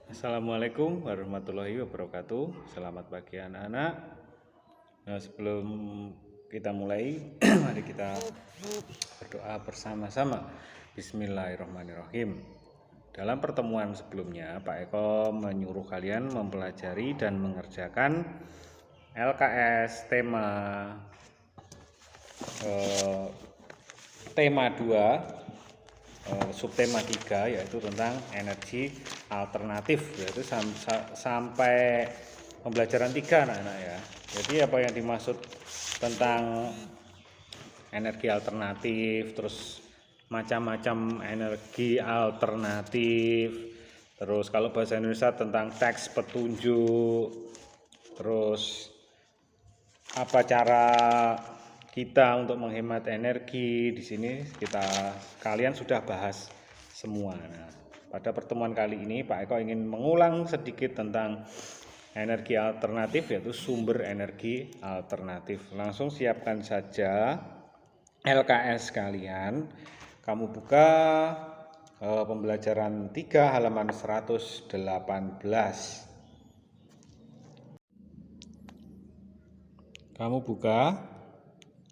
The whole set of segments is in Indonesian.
Assalamualaikum warahmatullahi wabarakatuh. Selamat pagi anak-anak. Nah, sebelum kita mulai, mari kita berdoa bersama-sama. Bismillahirrahmanirrahim. Dalam pertemuan sebelumnya, Pak Eko menyuruh kalian mempelajari dan mengerjakan LKS tema 2 subtema 3 yaitu tentang energi alternatif, yaitu sampai pembelajaran 3 anak-anak ya. Jadi apa yang dimaksud tentang energi alternatif, terus macam-macam energi alternatif, terus kalau bahasa Indonesia tentang teks petunjuk, terus apa cara kita untuk menghemat energi. Di sini kalian sudah bahas semua. Nah, pada pertemuan kali ini Pak Eko ingin mengulang sedikit tentang energi alternatif, yaitu sumber energi alternatif. Langsung siapkan saja LKS kalian. Kamu buka pembelajaran 3 halaman 118. Kamu buka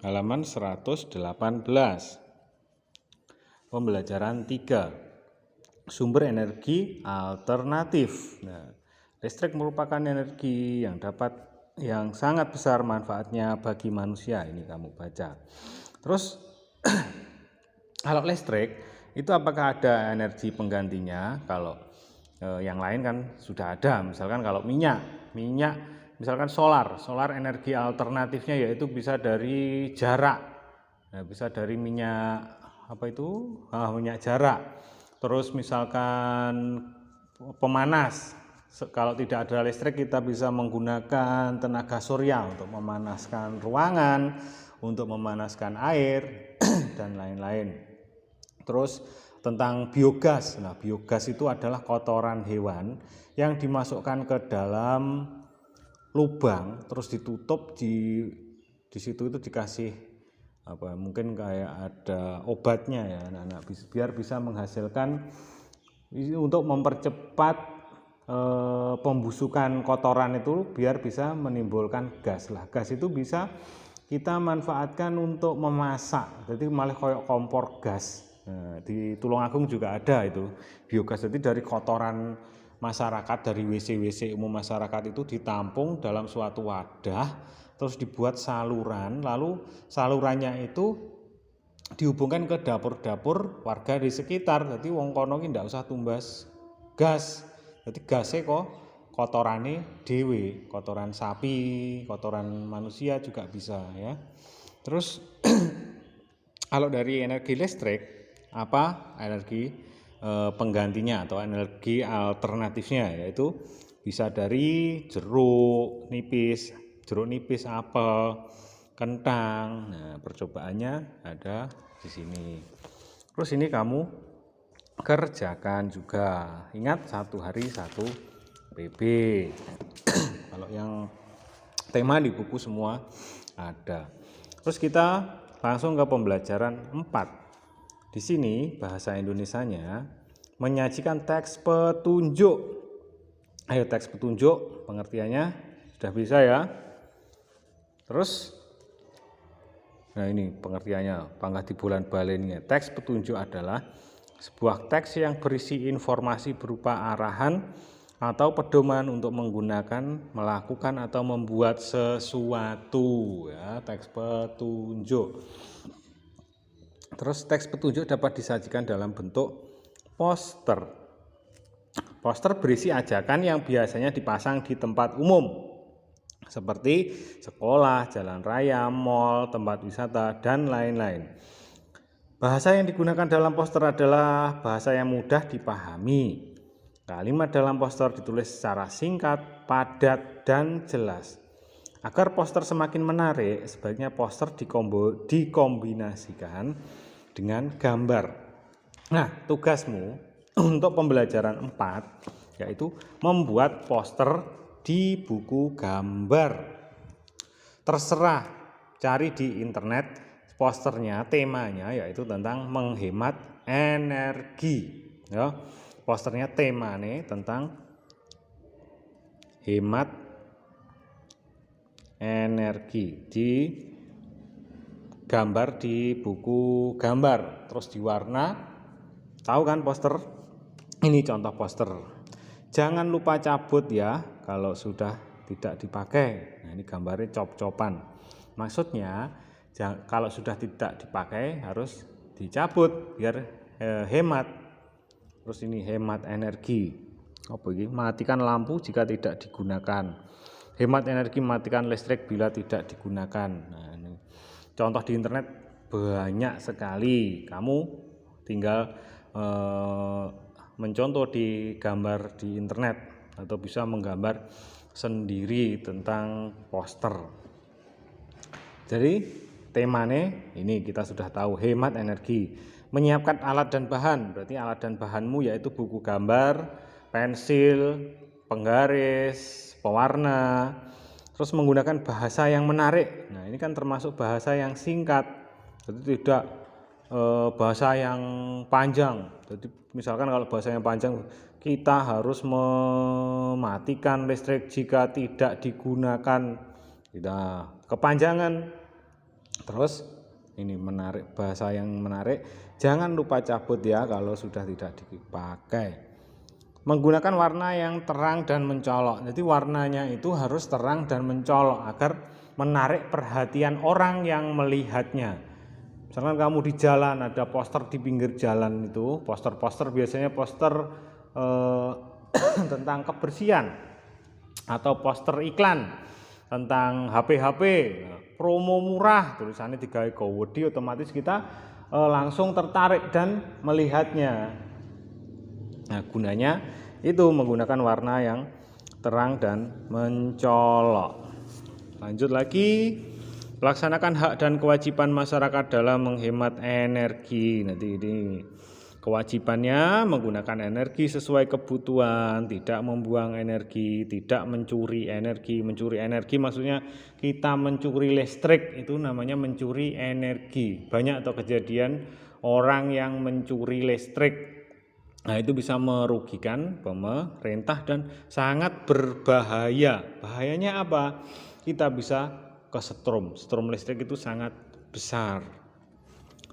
halaman 118. Pembelajaran 3. Sumber energi alternatif. Nah, listrik merupakan energi yang sangat besar manfaatnya bagi manusia. Ini kamu baca. Terus kalau listrik itu apakah ada energi penggantinya? Kalau yang lain kan sudah ada. Misalkan kalau minyak misalkan solar energi alternatifnya yaitu bisa dari jarak. Nah, bisa dari minyak minyak jarak. Terus misalkan pemanas, kalau tidak ada listrik kita bisa menggunakan tenaga surya untuk memanaskan ruangan, untuk memanaskan air dan lain-lain. Terus tentang biogas. Nah, biogas itu adalah kotoran hewan yang dimasukkan ke dalam lubang, terus ditutup, di situ itu dikasih mungkin kayak ada obatnya ya anak-anak, biar bisa menghasilkan untuk mempercepat pembusukan kotoran itu, biar bisa menimbulkan gas. Gas itu bisa kita manfaatkan untuk memasak, jadi malah kayak kompor gas. Nah, di Tulungagung juga ada itu biogas. Jadi dari kotoran masyarakat, dari WC umum masyarakat itu ditampung dalam suatu wadah, terus dibuat saluran, lalu salurannya itu dihubungkan ke dapur-dapur warga di sekitar. Jadi wong kono ki ndak usah tumbas gas. Jadi gasnya kok kotorane dhewe, kotoran sapi, kotoran manusia juga bisa ya. Terus kalau dari energi listrik, apa energi penggantinya atau energi alternatifnya, yaitu bisa dari jeruk nipis, apel, kentang. Nah, percobaannya ada di sini. Terus ini kamu kerjakan juga. Ingat, 1 hari 1 PB. Kalau yang tema di buku semua ada. Terus kita langsung ke pembelajaran 4. Di sini bahasa Indonesianya menyajikan teks petunjuk. Ayo, teks petunjuk pengertiannya sudah bisa ya. Terus nah ini pengertiannya, pangkat di bulan balennya. Teks petunjuk adalah sebuah teks yang berisi informasi berupa arahan atau pedoman untuk menggunakan, melakukan atau membuat sesuatu ya, teks petunjuk. Terus teks petunjuk dapat disajikan dalam bentuk poster. Poster berisi ajakan yang biasanya dipasang di tempat umum seperti sekolah, jalan raya, mal, tempat wisata, dan lain-lain. Bahasa yang digunakan dalam poster adalah bahasa yang mudah dipahami. Kalimat dalam poster ditulis secara singkat, padat, dan jelas. Agar poster semakin menarik, sebaiknya poster dikombinasikan dengan gambar. Nah, tugasmu untuk pembelajaran 4 yaitu membuat poster di buku gambar. Terserah, cari di internet posternya, temanya yaitu tentang menghemat energi ya. Posternya temanya tentang hemat energi di gambar di buku gambar, terus diwarna. Tahu kan poster? Ini contoh poster. Jangan lupa cabut ya kalau sudah tidak dipakai. Nah, ini gambarnya cop-copan. Maksudnya kalau sudah tidak dipakai harus dicabut biar hemat. Terus ini hemat energi. Apa ini? Matikan lampu jika tidak digunakan. Hemat energi, matikan listrik bila tidak digunakan. Nah, ini contoh di internet banyak sekali. Kamu tinggal mencontoh di gambar di internet atau bisa menggambar sendiri tentang poster. Jadi temanya ini kita sudah tahu, hemat energi. Menyiapkan alat dan bahan, berarti alat dan bahanmu yaitu buku gambar, pensil, penggaris, pewarna, terus menggunakan bahasa yang menarik. Nah, ini kan termasuk bahasa yang singkat, jadi tidak bahasa yang panjang. Jadi misalkan kalau bahasa yang panjang, kita harus mematikan listrik jika tidak digunakan, tidak kepanjangan. Terus ini menarik, bahasa yang menarik. Jangan lupa cabut ya kalau sudah tidak dipakai. Menggunakan warna yang terang dan mencolok. Jadi warnanya itu harus terang dan mencolok agar menarik perhatian orang yang melihatnya. Misalkan kamu di jalan, ada poster di pinggir jalan itu, poster-poster biasanya poster tentang kebersihan atau poster iklan tentang HP-HP, promo murah, tulisannya digawe gowedi, otomatis kita langsung tertarik dan melihatnya. Nah, gunanya itu menggunakan warna yang terang dan mencolok. Lanjut lagi, melaksanakan hak dan kewajiban masyarakat dalam menghemat energi. Nanti ini kewajibannya menggunakan energi sesuai kebutuhan, tidak membuang energi, tidak mencuri energi. Mencuri energi maksudnya kita mencuri listrik, itu namanya mencuri energi. Banyak atau kejadian orang yang mencuri listrik. Nah, itu bisa merugikan pemerintah dan sangat berbahaya. Bahayanya apa? Kita bisa kesetrum. Setrum listrik itu sangat besar.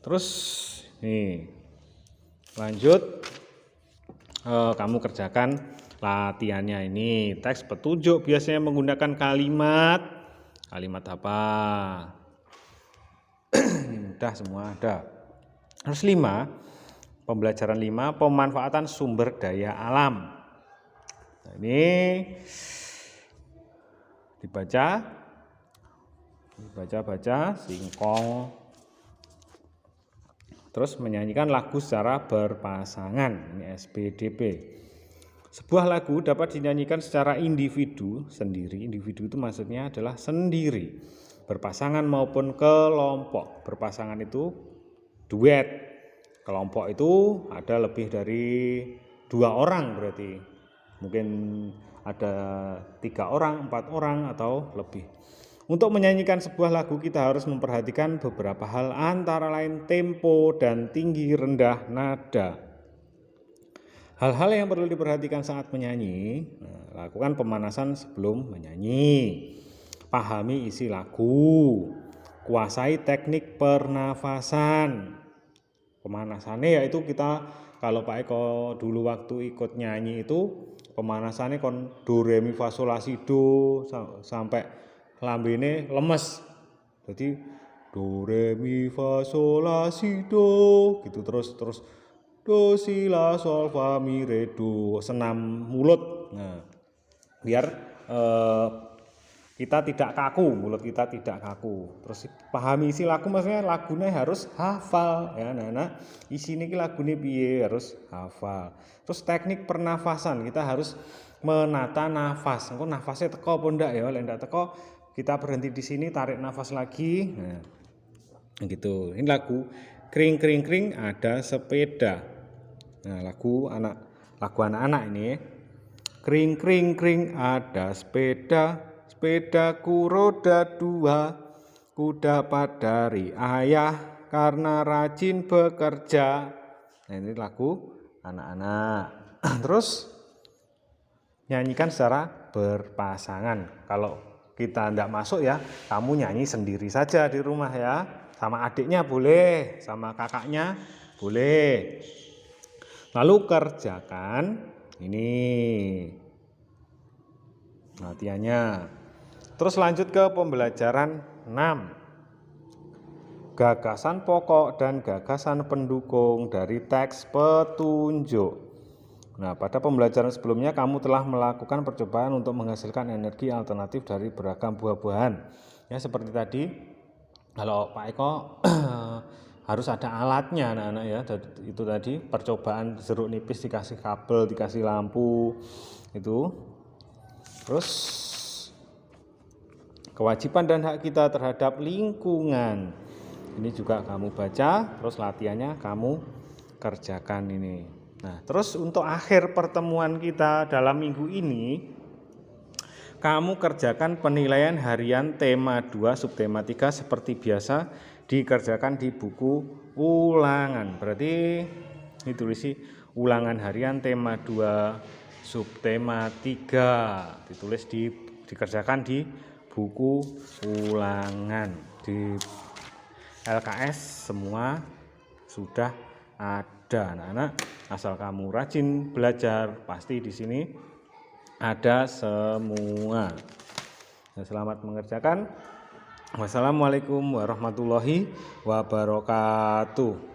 Terus nih, lanjut, kamu kerjakan latihannya ini. Teks petunjuk biasanya menggunakan kalimat apa? Ini mudah semua ada. Terus 5, pembelajaran 5, pemanfaatan sumber daya alam. Nah, ini dibaca singkong. Terus menyanyikan lagu secara berpasangan, ini SPDP. Sebuah lagu dapat dinyanyikan secara individu sendiri. Individu itu maksudnya adalah sendiri, berpasangan maupun kelompok. Berpasangan itu duet, kelompok itu ada lebih dari 2 orang, berarti mungkin ada 3 orang, 4 orang atau lebih. Untuk menyanyikan sebuah lagu kita harus memperhatikan beberapa hal, antara lain tempo dan tinggi rendah nada. Hal-hal yang perlu diperhatikan saat menyanyi, lakukan pemanasan sebelum menyanyi. Pahami isi lagu, kuasai teknik pernafasan. Pemanasannya yaitu kita, kalau Pak Eko dulu waktu ikut nyanyi itu pemanasannya kon do re mi fa sol la si do sampai lambene lemes. Jadi do re mi fa sol la si do gitu, terus do si la sol fa mi re do, senam mulut. Nah, biar kita tidak kaku, mulut kita tidak kaku. Terus pahami isi lagu, maksudnya lagunya harus hafal ya anak-anak. Isi ini lagunya piye harus hafal. Terus teknik pernafasan, kita harus menata nafas. Engko nafasnya teko apa ndak ya? Lek ndak teko, kita berhenti di sini, tarik nafas lagi. Nah, gitu. Ini lagu kring kring kring ada sepeda. Nah, lagu anak-anak ini. Kring kring kring ada sepeda, sepedaku roda 2, ku dapat dari ayah karena rajin bekerja. Nah, ini lagu anak-anak. Terus nyanyikan secara berpasangan. Kalau kita tidak masuk ya, kamu nyanyi sendiri saja di rumah ya. Sama adiknya boleh, sama kakaknya boleh. Lalu kerjakan ini latihannya. Terus lanjut ke pembelajaran 6. Gagasan pokok dan gagasan pendukung dari teks petunjuk. Nah, pada pembelajaran sebelumnya kamu telah melakukan percobaan untuk menghasilkan energi alternatif dari beragam buah-buahan. Ya, seperti tadi, kalau Pak Eko harus ada alatnya anak-anak ya. Itu tadi percobaan jeruk nipis dikasih kabel, dikasih lampu itu. Terus kewajiban dan hak kita terhadap lingkungan. Ini juga kamu baca, terus latihannya kamu kerjakan ini. Nah, terus untuk akhir pertemuan kita dalam minggu ini, kamu kerjakan penilaian harian tema 2 subtema 3 seperti biasa dikerjakan di buku ulangan. Berarti ditulis ulangan harian tema 2 subtema 3 dikerjakan di buku ulangan. Di LKS semua sudah ada, anak-anak. Asal kamu rajin belajar, pasti di sini ada semua. Selamat mengerjakan. Wassalamualaikum warahmatullahi wabarakatuh.